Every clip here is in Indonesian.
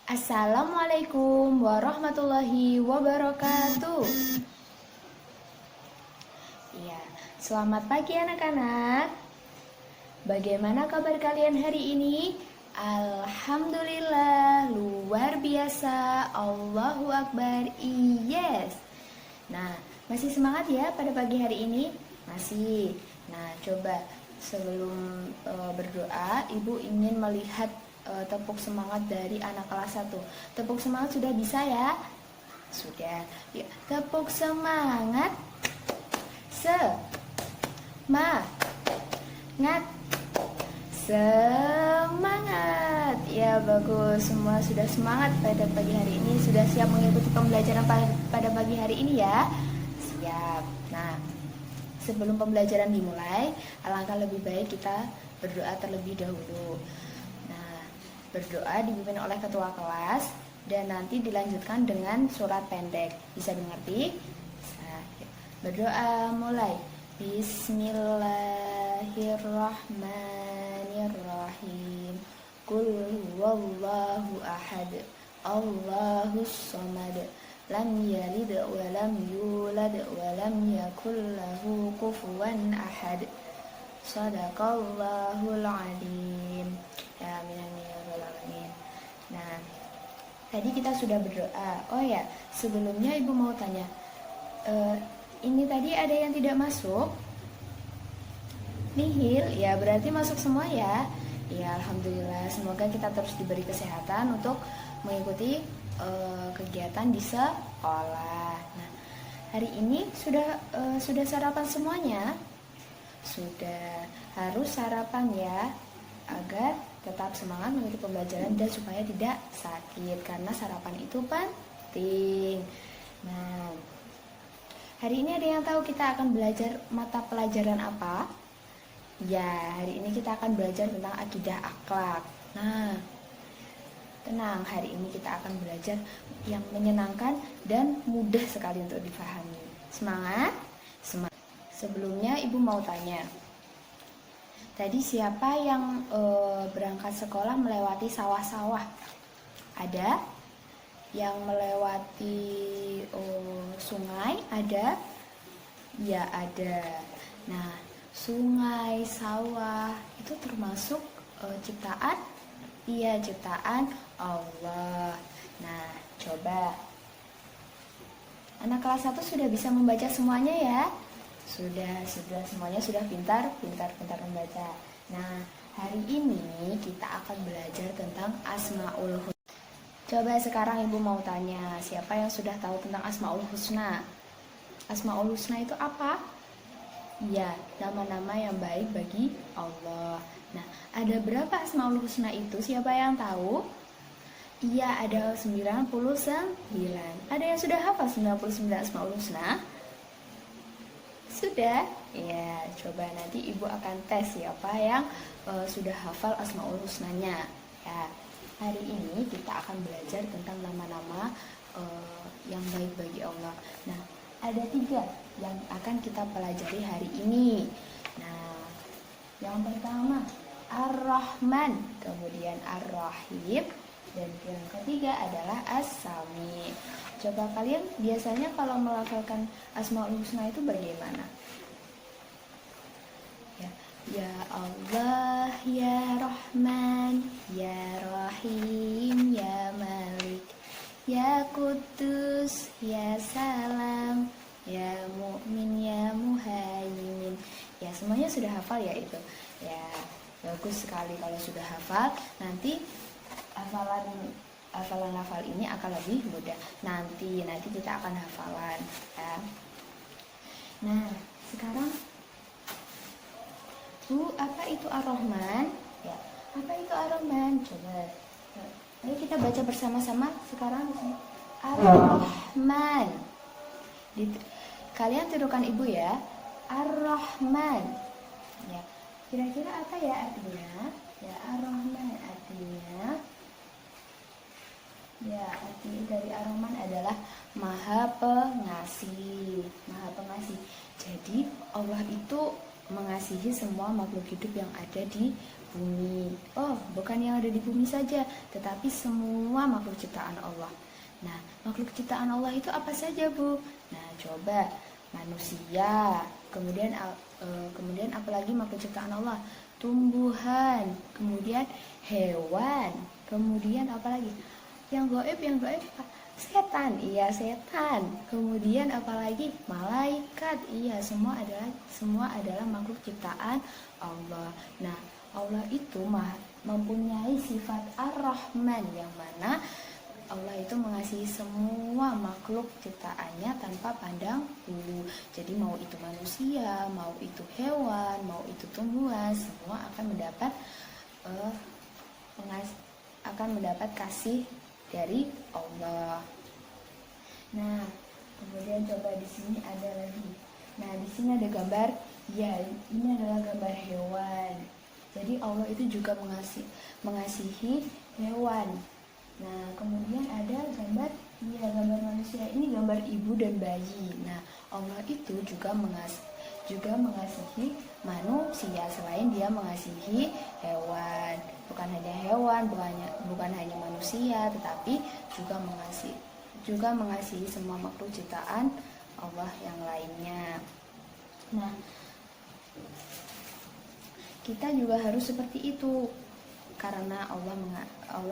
Assalamualaikum warahmatullahi wabarakatuh. Ya, selamat pagi anak-anak. Bagaimana kabar kalian hari ini? Alhamdulillah, luar biasa. Allahu Akbar. Yes. Nah, masih semangat ya pada pagi hari ini? Masih. Nah, coba sebelum berdoa, Ibu ingin melihat tepuk semangat dari anak kelas 1. Tepuk semangat sudah bisa ya? Sudah. Ya, tepuk semangat. Semangat. Semangat. Ya, bagus. Semua sudah semangat pada pagi hari ini. Sudah siap mengikuti pembelajaran pada pagi hari ini ya? Siap. Nah, sebelum pembelajaran dimulai, alangkah lebih baik kita berdoa terlebih dahulu. Nah, berdoa dipimpin oleh ketua kelas dan nanti dilanjutkan dengan surat pendek. Bisa dimengerti? Nah, berdoa mulai. Bismillahirrahmanirrahim. Qul huwallahu ahad. Allahus samad. Lam yalid wa lam yulad wa lam yakul lahu kufuwan ahad. Shadaqallahul alim. Ya, amin amin ya rabbal alamin. Nah, tadi kita sudah berdoa. Oh ya, sebelumnya Ibu mau tanya, ini tadi ada yang tidak masuk? Nihil, ya berarti masuk semua ya. Ya, alhamdulillah. Semoga kita terus diberi kesehatan untuk mengikuti kegiatan di sekolah. Nah, hari ini sudah sarapan semuanya? Sudah. Harus sarapan ya, agar tetap semangat mengikuti pembelajaran dan supaya tidak sakit, karena sarapan itu penting. Nah, hari ini ada yang tahu kita akan belajar mata pelajaran apa? Ya, hari ini kita akan belajar tentang akidah akhlak. Nah, tenang, hari ini kita akan belajar yang menyenangkan dan mudah sekali untuk difahami. Semangat? Semangat. Sebelumnya Ibu mau tanya, tadi siapa yang berangkat sekolah melewati sawah-sawah? Ada? Yang melewati sungai? Ada? Ya, ada. Nah, sungai, sawah itu termasuk ciptaan? Iya, ciptaan Allah. Nah, coba anak kelas 1 sudah bisa membaca semuanya ya? Sudah semuanya sudah pintar membaca. Nah, hari ini kita akan belajar tentang Asmaul Husna. Coba sekarang Ibu mau tanya, siapa yang sudah tahu tentang Asmaul Husna? Asmaul Husna itu apa? Ya, nama-nama yang baik bagi Allah. Nah, ada berapa Asmaul Husna itu? Siapa yang tahu? Iya, ada 99. Ada yang sudah hafal 99 Asmaul Husna? Sudah? Ya, coba nanti Ibu akan tes siapa yang sudah hafal Asmaul Husnanya. Ya, hari ini kita akan belajar tentang nama-nama yang baik bagi Allah. Nah, ada 3 yang akan kita pelajari hari ini. Nah, yang pertama Ar-Rahman, kemudian Ar-Rahim, dan yang ketiga adalah As-Sami. Coba kalian biasanya kalau melafalkan Asmaul Husna itu bagaimana? Ya Allah, ya Rahman, ya Rahim, ya Malik, ya Kudus, ya Salam, ya Mu'min, ya Muhaimin. Ya, semuanya sudah hafal ya itu. Ya, bagus sekali kalau sudah hafal. Nanti hafalan ini akan lebih mudah. Nanti kita akan hafalan ya. Nah, sekarang Bu, apa itu Ar-Rahman? Ya, apa itu Ar-Rahman? Coba. Ayo kita baca bersama-sama sekarang. Ar-Rahman. Kalian tirukan Ibu ya. Ar-Rahman. Ya. Kira-kira apa ya artinya? Ya, Ar-Rahman artinya, ya, arti dari Ar-Rahman adalah Maha Pengasih. Maha Pengasih. Jadi Allah itu mengasihi semua makhluk hidup yang ada di bumi. Oh, bukan yang ada di bumi saja, tetapi semua makhluk ciptaan Allah. Nah, makhluk ciptaan Allah itu apa saja, Bu? Nah, coba manusia, kemudian apalagi makhluk ciptaan Allah? Tumbuhan, kemudian hewan, kemudian apalagi? Yang gaib setan, iya setan. Kemudian apalagi malaikat, iya semua adalah makhluk ciptaan Allah. Nah, Allah itu mempunyai sifat Ar-Rahman, yang mana Allah itu mengasihi semua makhluk ciptaannya tanpa pandang bulu. Jadi mau itu manusia, mau itu hewan, mau itu tumbuhan, semua akan mendapat kasih dari Allah. Nah, kemudian coba di sini ada lagi. Nah, di sini ada gambar. Ya, ini adalah gambar hewan. Jadi Allah itu juga mengasihi hewan. Nah, kemudian ada gambar manusia. Ini gambar ibu dan bayi. Nah, Allah itu juga mengasihi manusia selain dia mengasihi hewan. Bukan hanya hewan, bukan hanya manusia, tetapi juga mengasihi semua makhluk ciptaan Allah yang lainnya. Nah, kita juga harus seperti itu. Karena Allah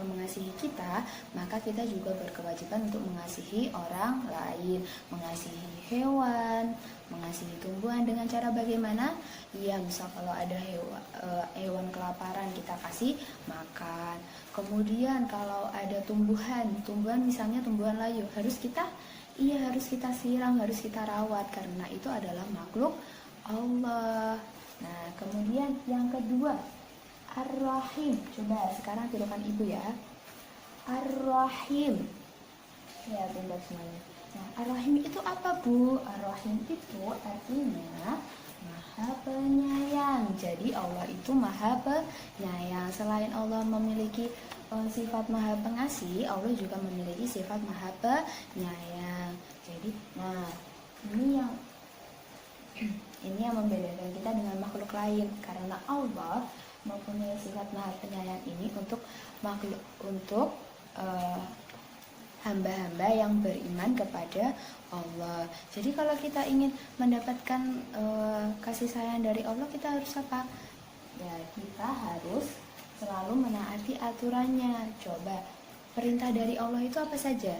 mengasihi kita, maka kita juga berkewajiban untuk mengasihi orang lain, mengasihi hewan, mengasihi tumbuhan. Dengan cara bagaimana? Ya, misal kalau ada hewan kelaparan, kita kasih makan. Kemudian kalau ada tumbuhan misalnya tumbuhan layu, harus kita siram, harus kita rawat, karena itu adalah makhluk Allah. Nah, kemudian yang kedua, Ar-Rahim. Coba sekarang tirukan ibu ya. Ar-Rahim. Ya, pintar semuanya. Nah, Ar-Rahim itu apa, Bu? Ar-Rahim itu artinya Maha Penyayang. Jadi Allah itu Maha Penyayang. Selain Allah memiliki sifat Maha Pengasih, Allah juga memiliki sifat Maha Penyayang. Jadi, nah, ini yang membedakan kita dengan makhluk lain, karena Allah mempunyai sifat Maha Penyayang ini untuk hamba-hamba yang beriman kepada Allah. Jadi kalau kita ingin mendapatkan kasih sayang dari Allah, kita harus apa? Ya, kita harus selalu menaati aturannya. Coba, perintah dari Allah itu apa saja?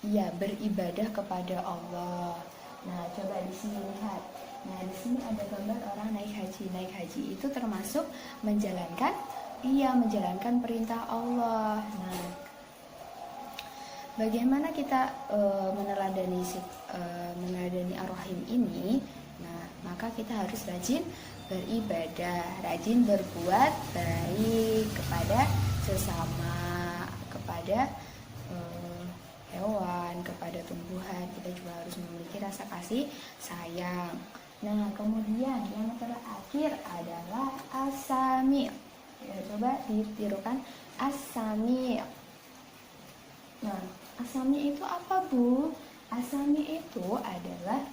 Iya, beribadah kepada Allah. Nah, coba di sini lihat. Nah, di sini ada gambar orang naik haji. Naik haji itu termasuk menjalankan perintah Allah. Nah, bagaimana kita meneladani Ar-Rahim ini? Nah, maka kita harus rajin beribadah, rajin berbuat baik kepada sesama, kepada hewan, kepada tumbuhan. Kita juga harus memiliki rasa kasih sayang. Nah, kemudian yang terakhir adalah As-Sami'. Ya, coba ditirukan As-Sami'. Nah, As-Sami' itu apa, Bu? As-Sami' itu adalah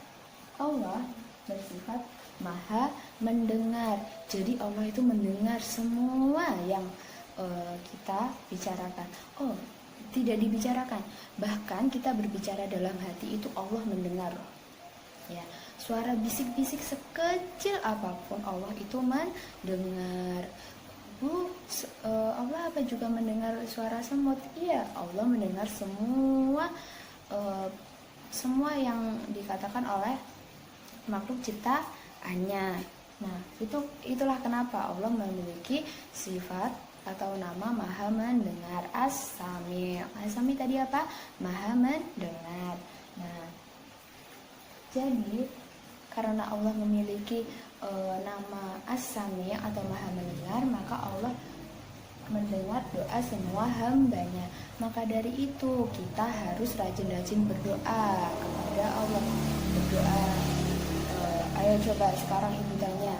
Allah bersifat Maha mendengar. Jadi Allah itu mendengar semua yang kita bicarakan. Oh, tidak dibicarakan, bahkan kita berbicara dalam hati itu Allah mendengar. Ya, suara bisik-bisik sekecil apapun Allah itu mendengar. Bu, Allah apa juga mendengar suara semut? Iya, Allah mendengar semua yang dikatakan oleh makhluk ciptaannya. Nah, itulah kenapa Allah memiliki sifat atau nama Maha Mendengar, As-Sami'. As-Sami' tadi apa? Maha Mendengar. Nah, jadi karena Allah memiliki nama As-Sami' atau Maha Mendengar, maka Allah mendengar doa semua hambanya. Maka dari itu kita harus rajin-rajin berdoa kepada Allah. Berdoa. Ayo coba sekarang ibu tanya.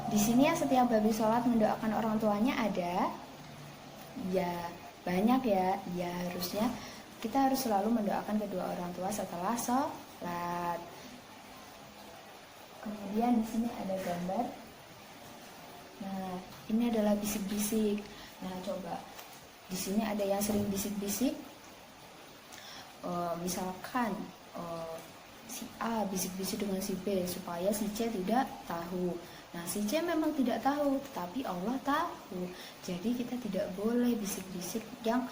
Di sini ya setiap habis sholat mendoakan orang tuanya ada? Ya, banyak ya. Ya, harusnya kita harus selalu mendoakan kedua orang tua setelah sholat. Kemudian di sini ada gambar. Nah, ini adalah bisik-bisik. Nah, coba di sini ada yang sering bisik-bisik. Misalkan si A bisik-bisik dengan si B supaya si C tidak tahu. Nah, si C memang tidak tahu, tetapi Allah tahu. Jadi kita tidak boleh bisik-bisik yang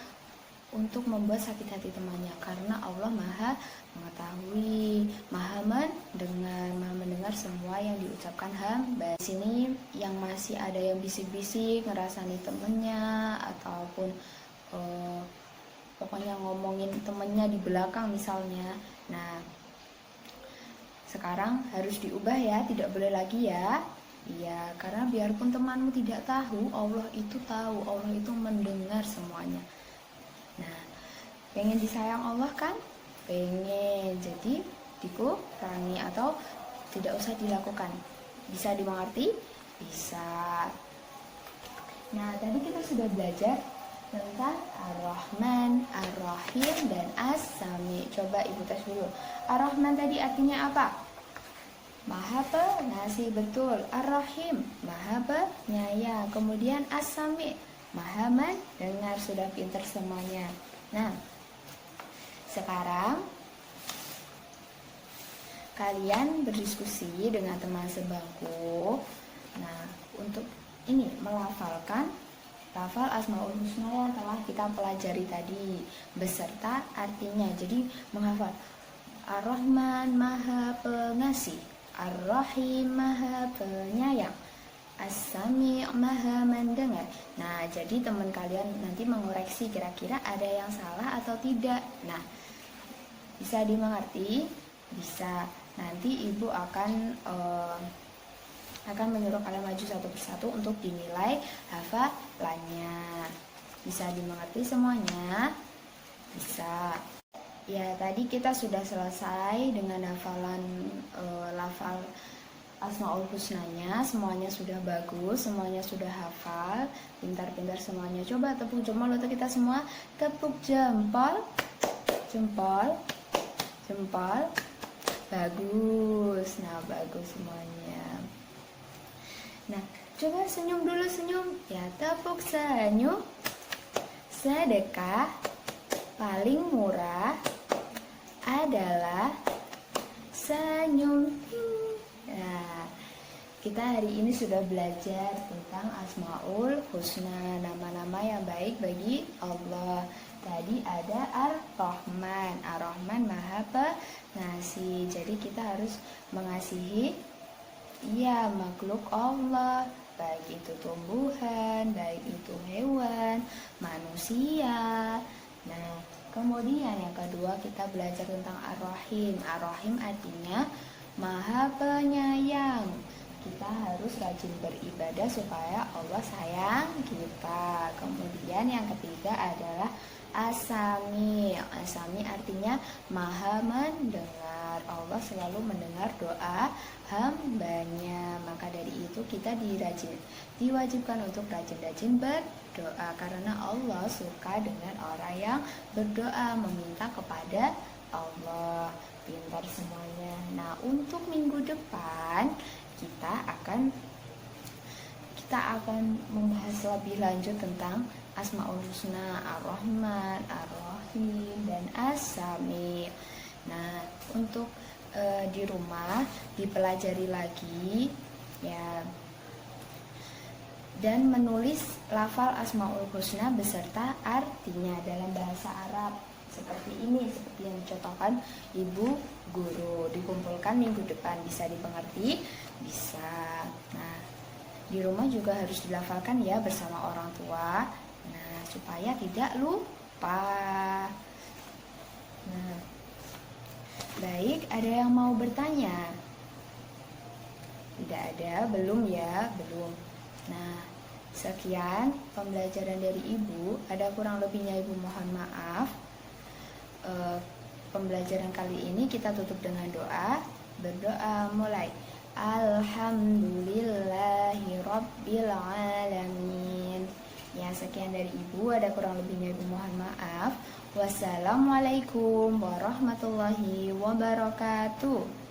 untuk membuat sakit hati temannya, karena Allah Maha mengetahui, Maha mendengar semua yang diucapkan hamba. Di sini yang masih ada yang bisik-bisik ngerasani temennya ataupun pokoknya ngomongin temennya di belakang misalnya. Nah, sekarang harus diubah ya, tidak boleh lagi ya. Iya, karena biarpun temanmu tidak tahu, Allah itu tahu, Allah itu mendengar semuanya. Nah, pengen disayang Allah kan? Pengen, jadi dikurangi atau tidak usah dilakukan. Bisa dimengerti? Bisa. Nah, tadi kita sudah belajar tentang Ar-Rahman, Ar-Rahim, dan As-Sami. Coba Ibu tes dulu. Ar-Rahman tadi artinya apa? Maha pengasih, betul. Ar-Rahim, Maha penyayang. Kemudian As-Sami, Maha mendengar. Sudah pintar semuanya. Nah, sekarang kalian berdiskusi dengan teman sebangku. Nah, untuk ini melafalkan lafal Asmaul Husna yang telah kita pelajari tadi beserta artinya. Jadi menghafal Ar-Rahman Maha Pengasih, Ar-Rahim Maha Penyayang, As-Sami' Maha Mendengar. Nah, jadi teman kalian nanti mengoreksi kira-kira ada yang salah atau tidak. Nah, bisa dimengerti? Bisa. Nanti Ibu akan menyuruh kalian maju satu persatu untuk dinilai hafalannya. Bisa dimengerti semuanya? Bisa. Ya, tadi kita sudah selesai dengan hafalan lafal Asmaul Husnanya. Semuanya sudah bagus, semuanya sudah hafal, pintar-pintar semuanya. Coba tepuk jempol untuk kita semua. Tepuk jempol, jempol, jempol. Bagus. Nah, bagus semuanya. Nah, coba senyum dulu, senyum. Ya, tepuk senyum. Sedekah paling murah adalah senyum. Nah, kita hari ini sudah belajar tentang Asmaul Husna, nama-nama yang baik bagi Allah. Tadi ada Ar-Rahman. Ar-Rahman Maha Pengasih. Jadi kita harus mengasihi makhluk Allah, baik itu tumbuhan, baik itu hewan, manusia. Nah, kemudian yang kedua kita belajar tentang Ar-Rahim. Ar-Rahim artinya Maha Penyayang. Kita harus rajin beribadah supaya Allah sayang kita. Kemudian yang ketiga adalah As-Sami. As-Sami artinya Maha Mendengar. Allah selalu mendengar doa hambanya. Maka dari itu kita diwajibkan untuk rajin-rajin berdoa, karena Allah suka dengan orang yang berdoa, meminta kepada Allah. Pintar semuanya. Nah, untuk minggu depan kita akan membahas lebih lanjut tentang Asmaul Husna, Ar-Rahman, Ar-Rahim, dan As-Sami. Nah, untuk di rumah dipelajari lagi ya, dan menulis lafal Asmaul Husna beserta artinya dalam bahasa Arab seperti ini, seperti yang dicontohkan Ibu Guru. Dikumpulkan minggu depan. Bisa dimengerti? Bisa. Nah, di rumah juga harus dilafalkan ya bersama orang tua. Nah, supaya tidak lupa. Nah, baik, ada yang mau bertanya? Tidak ada, belum ya? Belum. Nah, sekian pembelajaran dari Ibu. Ada kurang lebihnya Ibu mohon maaf. Pembelajaran kali ini kita tutup dengan doa. Berdoa mulai. Alhamdulillahirabbil alamin. Ya, sekian dari Ibu. Ada kurang lebihnya Ibu mohon maaf. Wassalamualaikum warahmatullahi wabarakatuh.